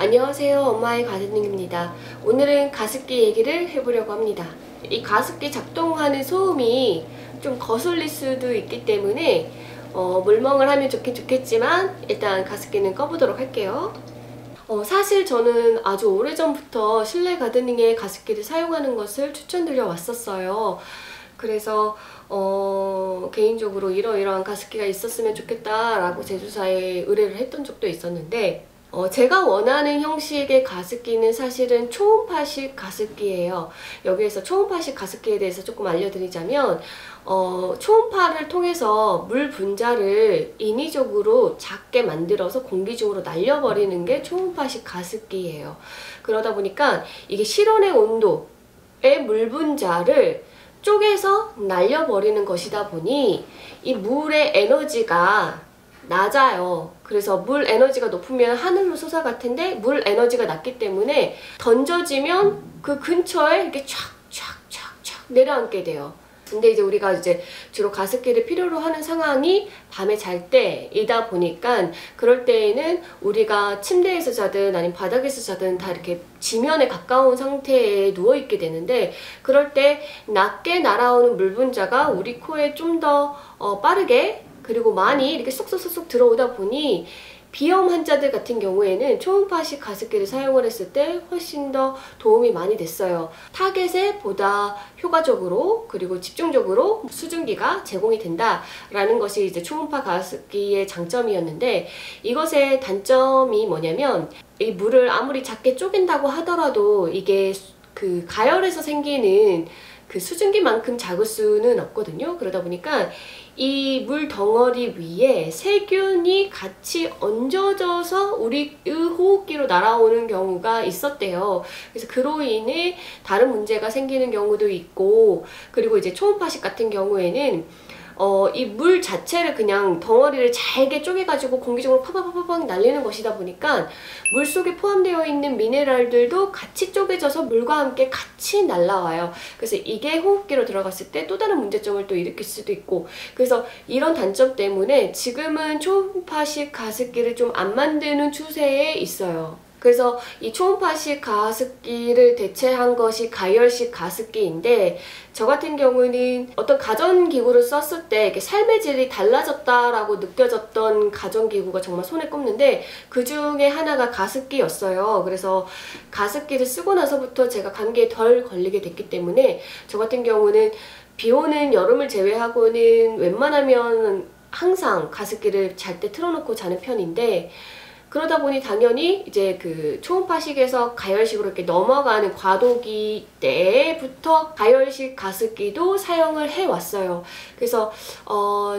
안녕하세요. 엄마의 가드닝입니다. 오늘은 가습기 얘기를 해보려고 합니다. 이 가습기 작동하는 소음이 좀 거슬릴 수도 있기 때문에 물멍을 하면 좋겠지만 일단 가습기는 꺼보도록 할게요. 사실 저는 아주 오래전부터 실내 가드닝에 가습기를 사용하는 것을 추천드려 왔었어요. 그래서 개인적으로 이러이러한 가습기가 있었으면 좋겠다라고 제조사에 의뢰를 했던 적도 있었는데 제가 원하는 형식의 가습기는 사실은 초음파식 가습기예요. 여기에서 초음파식 가습기에 대해서 조금 알려드리자면 초음파를 통해서 물 분자를 인위적으로 작게 만들어서 공기 중으로 날려버리는 게 초음파식 가습기예요. 그러다 보니까 이게 실온의 온도의 물 분자를 쪼개서 날려버리는 것이다 보니 이 물의 에너지가 낮아요. 그래서 물 에너지가 높으면 하늘로 솟아갈 텐데 물 에너지가 낮기 때문에 던져지면 그 근처에 이렇게 촥촥촥촥 내려앉게 돼요. 근데 이제 우리가 이제 주로 가습기를 필요로 하는 상황이 밤에 잘 때이다 보니까 그럴 때에는 우리가 침대에서 자든 아니면 바닥에서 자든 다 이렇게 지면에 가까운 상태에 누워있게 되는데 그럴 때 낮게 날아오는 물 분자가 우리 코에 좀 더 빠르게 그리고 많이 이렇게 쏙쏙쏙 들어오다 보니 비염 환자들 같은 경우에는 초음파식 가습기를 사용을 했을 때 훨씬 더 도움이 많이 됐어요. 타겟에 보다 효과적으로 그리고 집중적으로 수증기가 제공이 된다라는 것이 이제 초음파 가습기의 장점이었는데 이것의 단점이 뭐냐면 이 물을 아무리 작게 쪼갠다고 하더라도 이게 그 가열에서 생기는 그 수증기만큼 작을 수는 없거든요. 그러다 보니까 이 물 덩어리 위에 세균이 같이 얹어져서 우리의 호흡기로 날아오는 경우가 있었대요. 그래서 그로 인해 다른 문제가 생기는 경우도 있고 그리고 이제 초음파식 같은 경우에는 이 물 자체를 그냥 덩어리를 잘게 쪼개가지고 공기중으로 파박파박 날리는 것이다 보니까 물 속에 포함되어 있는 미네랄들도 같이 쪼개져서 물과 함께 같이 날라와요. 그래서 이게 호흡기로 들어갔을 때 또 다른 문제점을 또 일으킬 수도 있고 그래서 이런 단점 때문에 지금은 초음파식 가습기를 좀 안 만드는 추세에 있어요. 그래서 이 초음파식 가습기를 대체한 것이 가열식 가습기인데 저 같은 경우는 어떤 가전기구를 썼을 때 이렇게 삶의 질이 달라졌다라고 느껴졌던 가전기구가 정말 손에 꼽는데 그 중에 하나가 가습기였어요. 그래서 가습기를 쓰고 나서부터 제가 감기에 덜 걸리게 됐기 때문에 저 같은 경우는 비 오는 여름을 제외하고는 웬만하면 항상 가습기를 잘 때 틀어놓고 자는 편인데 그러다 보니 당연히 이제 그 초음파식에서 가열식으로 이렇게 넘어가는 과도기 때부터 가열식 가습기도 사용을 해왔어요. 그래서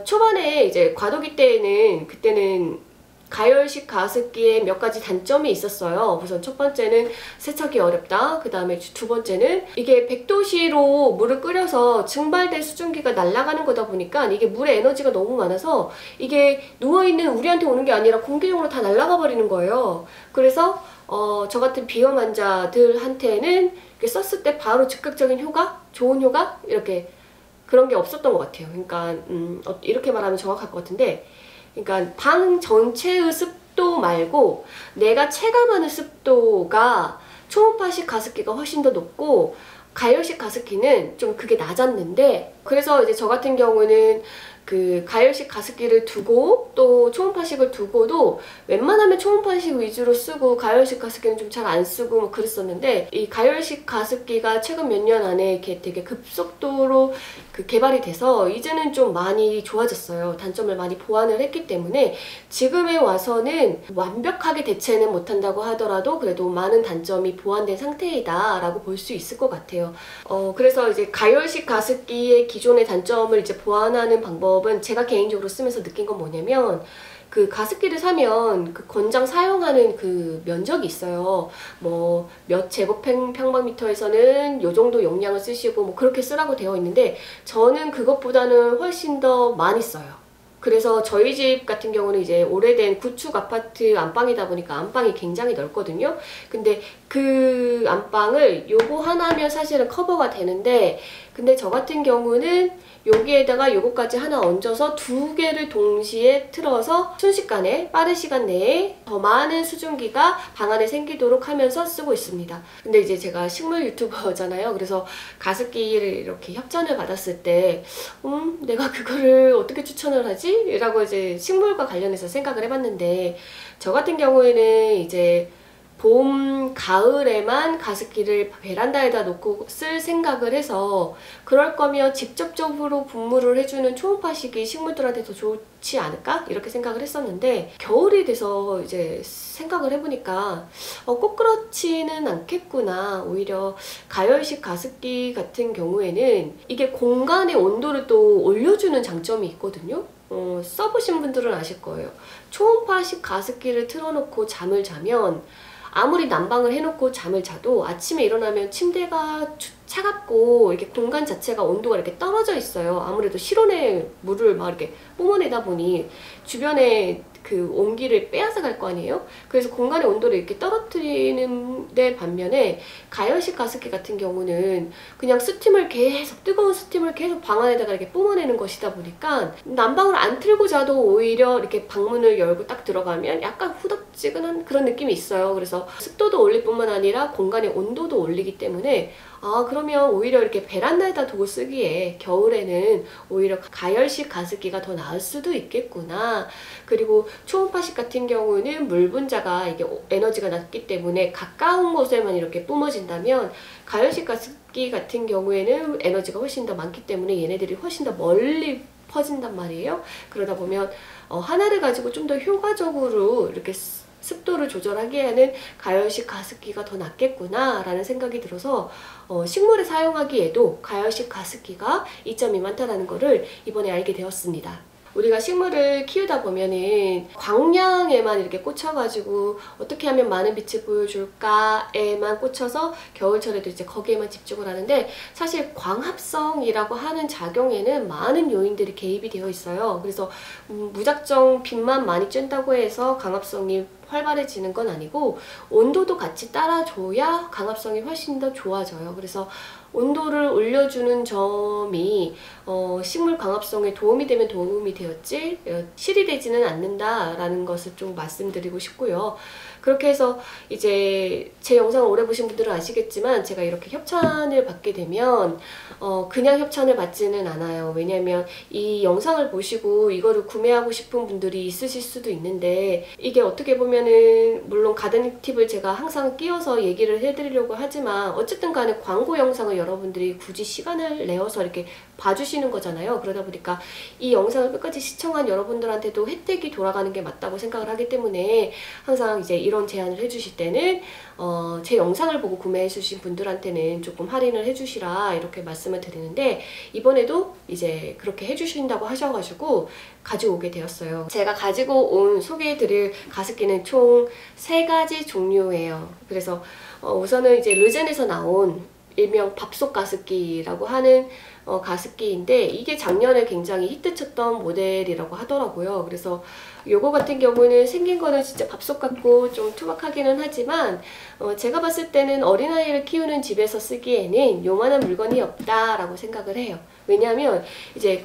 초반에 이제 과도기 때에는 그때는 가열식 가습기에 몇 가지 단점이 있었어요. 우선 첫 번째는 세척이 어렵다. 그 다음에 두 번째는 이게 100도씨로 물을 끓여서 증발된 수증기가 날아가는 거다 보니까 이게 물의 에너지가 너무 많아서 이게 누워있는 우리한테 오는 게 아니라 공기중으로 다 날아가 버리는 거예요. 그래서 저 같은 비염 환자들한테는 썼을 때 바로 즉각적인 효과, 좋은 효과 이렇게 그런 게 없었던 것 같아요. 그러니까 이렇게 말하면 정확할 것 같은데 그러니까 방 전체의 습도 말고 내가 체감하는 습도가 초음파식 가습기가 훨씬 더 높고 가열식 가습기는 좀 그게 낮았는데 그래서 이제 저 같은 경우는 그 가열식 가습기를 두고 또 초음파식을 두고도 웬만하면 초음파식 위주로 쓰고 가열식 가습기는 좀 잘 안 쓰고 뭐 그랬었는데 이 가열식 가습기가 최근 몇 년 안에 이렇게 되게 급속도로 그 개발이 돼서 이제는 좀 많이 좋아졌어요. 단점을 많이 보완을 했기 때문에 지금에 와서는 완벽하게 대체는 못한다고 하더라도 그래도 많은 단점이 보완된 상태이다 라고 볼 수 있을 것 같아요. 그래서 이제 가열식 가습기의 기존의 단점을 이제 보완하는 방법은 제가 개인적으로 쓰면서 느낀 건 뭐냐면 그 가습기를 사면 그 권장 사용하는 그 면적이 있어요. 뭐 몇 제곱평방미터에서는 요 정도 용량을 쓰시고 뭐 그렇게 쓰라고 되어 있는데 저는 그것보다는 훨씬 더 많이 써요. 그래서 저희 집 같은 경우는 이제 오래된 구축 아파트 안방이다 보니까 안방이 굉장히 넓거든요. 근데 그 안방을 요거 하나면 사실은 커버가 되는데, 근데 저 같은 경우는 여기에다가 요거까지 하나 얹어서 두 개를 동시에 틀어서 순식간에 빠른 시간 내에 더 많은 수증기가 방 안에 생기도록 하면서 쓰고 있습니다. 근데 이제 제가 식물 유튜버잖아요. 그래서 가습기를 이렇게 협찬을 받았을 때 내가 그거를 어떻게 추천을 하지? 라고 이제 식물과 관련해서 생각을 해봤는데, 저 같은 경우에는 이제 봄, 가을에만 가습기를 베란다에다 놓고 쓸 생각을 해서, 그럴 거면 직접적으로 분무를 해주는 초음파식이 식물들한테 더 좋지 않을까? 이렇게 생각을 했었는데, 겨울이 돼서 이제 생각을 해보니까 꼭 그렇지는 않겠구나. 오히려 가열식 가습기 같은 경우에는 이게 공간의 온도를 또 올려주는 장점이 있거든요. 써보신 분들은 아실 거예요. 초음파식 가습기를 틀어놓고 잠을 자면, 아무리 난방을 해놓고 잠을 자도 아침에 일어나면 침대가 차갑고 이렇게 공간 자체가 온도가 이렇게 떨어져 있어요. 아무래도 실온에 물을 막 이렇게 뿜어내다 보니 주변에 그 온기를 빼앗아 갈 거 아니에요? 그래서 공간의 온도를 이렇게 떨어뜨리는 데 반면에 가열식 가습기 같은 경우는 그냥 스팀을 계속, 뜨거운 스팀을 계속 방 안에다가 이렇게 뿜어내는 것이다 보니까 난방을 안 틀고 자도 오히려 이렇게 방문을 열고 딱 들어가면 약간 후덥지근한 그런 느낌이 있어요. 그래서 습도도 올릴 뿐만 아니라 공간의 온도도 올리기 때문에 그러면 오히려 이렇게 베란다에다 두고 쓰기에 겨울에는 오히려 가열식 가습기가 더 나을 수도 있겠구나. 그리고 초음파식 같은 경우는 물 분자가 이게 에너지가 낮기 때문에 가까운 곳에만 이렇게 뿜어진다면, 가열식 가습기 같은 경우에는 에너지가 훨씬 더 많기 때문에 얘네들이 훨씬 더 멀리 퍼진단 말이에요. 그러다 보면 하나를 가지고 좀 더 효과적으로 이렇게 습도를 조절하기에는 가열식 가습기가 더 낫겠구나 라는 생각이 들어서 식물에 사용하기에도 가열식 가습기가 이점이 많다는 거를 이번에 알게 되었습니다. 우리가 식물을 키우다 보면은 광량에만 이렇게 꽂혀가지고 어떻게 하면 많은 빛을 보여줄까에만 꽂혀서 겨울철에도 이제 거기에만 집중을 하는데, 사실 광합성이라고 하는 작용에는 많은 요인들이 개입이 되어 있어요. 그래서 무작정 빛만 많이 쬐다고 해서 광합성이 활발해지는 건 아니고, 온도도 같이 따라줘야 광합성이 훨씬 더 좋아져요. 그래서 온도를 올려주는 점이 식물 광합성에 도움이 되면 도움이 되었지 실이 되지는 않는다라는 것을 좀 말씀드리고 싶고요. 그렇게 해서 이제 제 영상을 오래 보신 분들은 아시겠지만, 제가 이렇게 협찬을 받게 되면 그냥 협찬을 받지는 않아요. 왜냐면 이 영상을 보시고 이거를 구매하고 싶은 분들이 있으실 수도 있는데, 이게 어떻게 보면은 물론 가드닝 팁을 제가 항상 끼워서 얘기를 해드리려고 하지만, 어쨌든 간에 광고 영상을 여러분들이 굳이 시간을 내어서 이렇게 봐주시는 거잖아요. 그러다 보니까 이 영상을 끝까지 시청한 여러분들한테도 혜택이 돌아가는 게 맞다고 생각을 하기 때문에, 항상 이제 이런 제안을 해주실 때는 제 영상을 보고 구매해 주신 분들한테는 조금 할인을 해주시라 이렇게 말씀을 드리는데, 이번에도 이제 그렇게 해주신다고 하셔가지고 가지고 오게 되었어요. 제가 가지고 온 소개해드릴 가습기는 총 3가지 종류예요. 그래서 우선은 이제 르젠에서 나온 일명 밥솥 가습기라고 하는 가습기인데, 이게 작년에 굉장히 히트쳤던 모델이라고 하더라고요. 그래서 요거 같은 경우는 생긴 거는 진짜 밥솥 같고 좀 투박하기는 하지만 제가 봤을 때는 어린아이를 키우는 집에서 쓰기에는 요만한 물건이 없다라고 생각을 해요. 왜냐하면 이제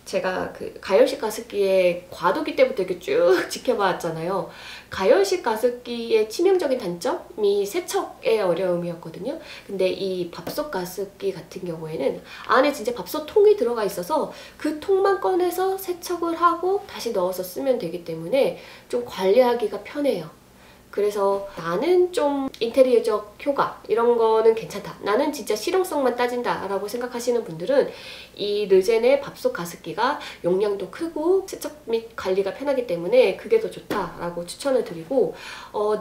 제가 가열식 가습기의 과도기 때부터 이렇게 쭉 지켜봤잖아요. 가열식 가습기의 치명적인 단점이 세척의 어려움이었거든요. 근데 이 밥솥 가습기 같은 경우에는 안에 진짜 밥솥 통이 들어가 있어서 그 통만 꺼내서 세척을 하고 다시 넣어서 쓰면 되기 때문에 좀 관리하기가 편해요. 그래서 나는 좀 인테리어적 효과 이런 거는 괜찮다, 나는 진짜 실용성만 따진다 라고 생각하시는 분들은 이 르젠의 밥솥 가습기가 용량도 크고 세척 및 관리가 편하기 때문에 그게 더 좋다라고 추천을 드리고,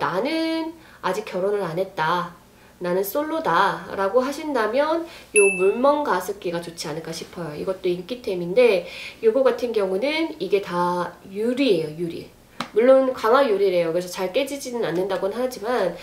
나는 아직 결혼을 안 했다, 나는 솔로다 라고 하신다면 요 물멍 가습기가 좋지 않을까 싶어요. 이것도 인기템인데, 요거 같은 경우는 이게 다 유리예요. 유리. 물론 강화 유리래요. 그래서 잘 깨지지는 않는다고는 하지만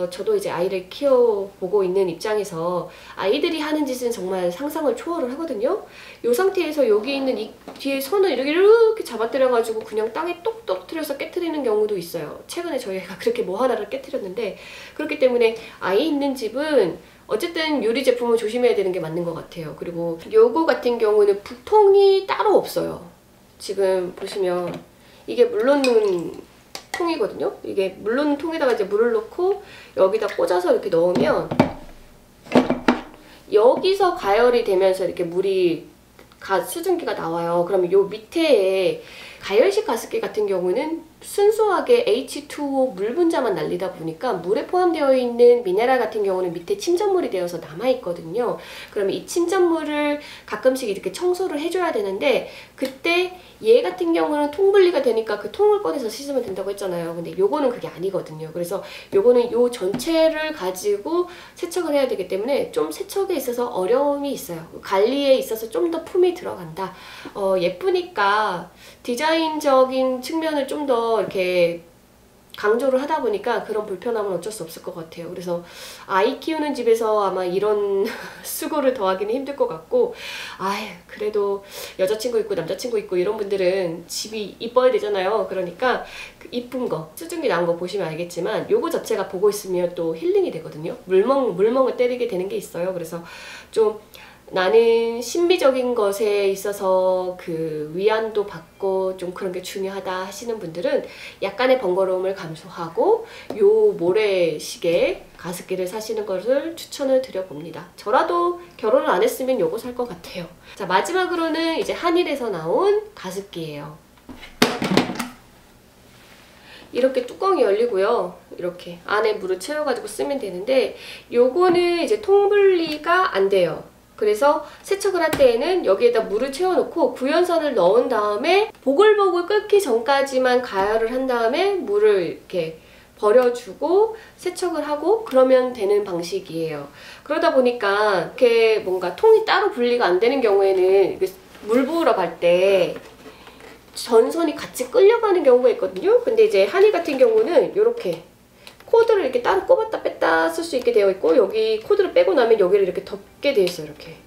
저도 이제 아이를 키워보고 있는 입장에서 아이들이 하는 짓은 정말 상상을 초월을 하거든요. 이 상태에서 여기 있는 이 뒤에 선을 이렇게 잡아뜨려가지고 그냥 땅에 똑 떨어뜨려서 깨트리는 경우도 있어요. 최근에 저희 애가 그렇게 뭐 하나를 깨트렸는데, 그렇기 때문에 아이 있는 집은 어쨌든 유리 제품은 조심해야 되는 게 맞는 것 같아요. 그리고 요거 같은 경우는 부통이 따로 없어요. 지금 보시면 이게 물 넣는 통이거든요. 이게 물 넣는 통에다가 이제 물을 넣고 여기다 꽂아서 이렇게 넣으면 여기서 가열이 되면서 이렇게 물이 수증기가 나와요. 그러면 요 밑에 가열식 가습기 같은 경우는 순수하게 H2O 물 분자만 날리다 보니까 물에 포함되어 있는 미네랄 같은 경우는 밑에 침전물이 되어서 남아있거든요. 그러면 이 침전물을 가끔씩 이렇게 청소를 해줘야 되는데, 그때 얘 같은 경우는 통 분리가 되니까 그 통을 꺼내서 씻으면 된다고 했잖아요. 근데 요거는 그게 아니거든요. 그래서 요거는 요 전체를 가지고 세척을 해야 되기 때문에 좀 세척에 있어서 어려움이 있어요. 관리에 있어서 좀 더 품이 들어간다. 예쁘니까 디자인적인 측면을 좀 더 이렇게 강조를 하다 보니까 그런 불편함은 어쩔 수 없을 것 같아요. 그래서 아이 키우는 집에서 아마 이런 수고를 더하기는 힘들 것 같고, 그래도 여자친구 있고 남자친구 있고 이런 분들은 집이 이뻐야 되잖아요. 그러니까 그 이쁜 거, 수증기 나온 거 보시면 알겠지만 요거 자체가 보고 있으면 또 힐링이 되거든요. 물멍을 때리게 되는 게 있어요. 그래서 좀 나는 신비적인 것에 있어서 그 위안도 받고 좀 그런 게 중요하다 하시는 분들은 약간의 번거로움을 감수하고 요 모래시계 가습기를 사시는 것을 추천을 드려봅니다. 저라도 결혼을 안 했으면 요거 살 것 같아요. 자, 마지막으로는 이제 한일에서 나온 가습기예요. 이렇게 뚜껑이 열리고요. 이렇게 안에 물을 채워가지고 쓰면 되는데, 요거는 이제 통분리가 안 돼요. 그래서 세척을 할 때에는 여기에다 물을 채워놓고 구연선을 넣은 다음에 보글보글 끓기 전까지만 가열을 한 다음에 물을 이렇게 버려주고 세척을 하고 그러면 되는 방식이에요. 그러다 보니까 이렇게 뭔가 통이 따로 분리가 안 되는 경우에는 물 부으러 갈 때 전선이 같이 끌려가는 경우가 있거든요. 근데 이제 한일 같은 경우는 이렇게 코드를 이렇게 따로 꼽았다 뺐다 쓸 수 있게 되어 있고, 여기 코드를 빼고 나면 여기를 이렇게 덮게 되어 있어요. 이렇게.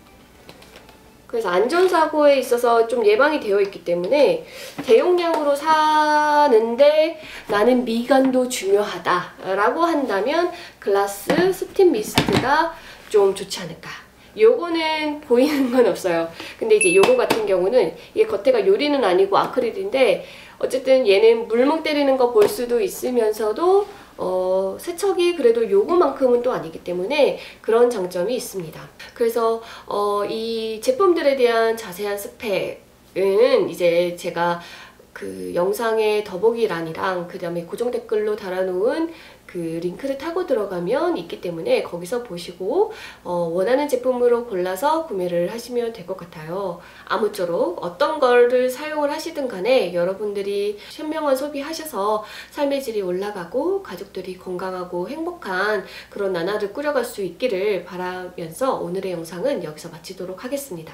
그래서 안전사고에 있어서 좀 예방이 되어 있기 때문에 대용량으로 사는데 나는 미간도 중요하다 라고 한다면 글라스 스팀 미스트가 좀 좋지 않을까. 요거는 보이는 건 없어요. 근데 이제 요거 같은 경우는 이게 겉에가 유리는 아니고 아크릴인데 어쨌든 얘는 물멍 때리는 거 볼 수도 있으면서도 세척이 그래도 요거만큼은 또 아니기 때문에 그런 장점이 있습니다. 그래서 이 제품들에 대한 자세한 스펙은 이제 제가 그 영상의 더보기란이랑 그 다음에 고정 댓글로 달아놓은 그 링크를 타고 들어가면 있기 때문에 거기서 보시고 원하는 제품으로 골라서 구매를 하시면 될 것 같아요. 아무쪼록 어떤 거를 사용을 하시든 간에 여러분들이 현명한 소비하셔서 삶의 질이 올라가고 가족들이 건강하고 행복한 그런 나날을 꾸려갈 수 있기를 바라면서 오늘의 영상은 여기서 마치도록 하겠습니다.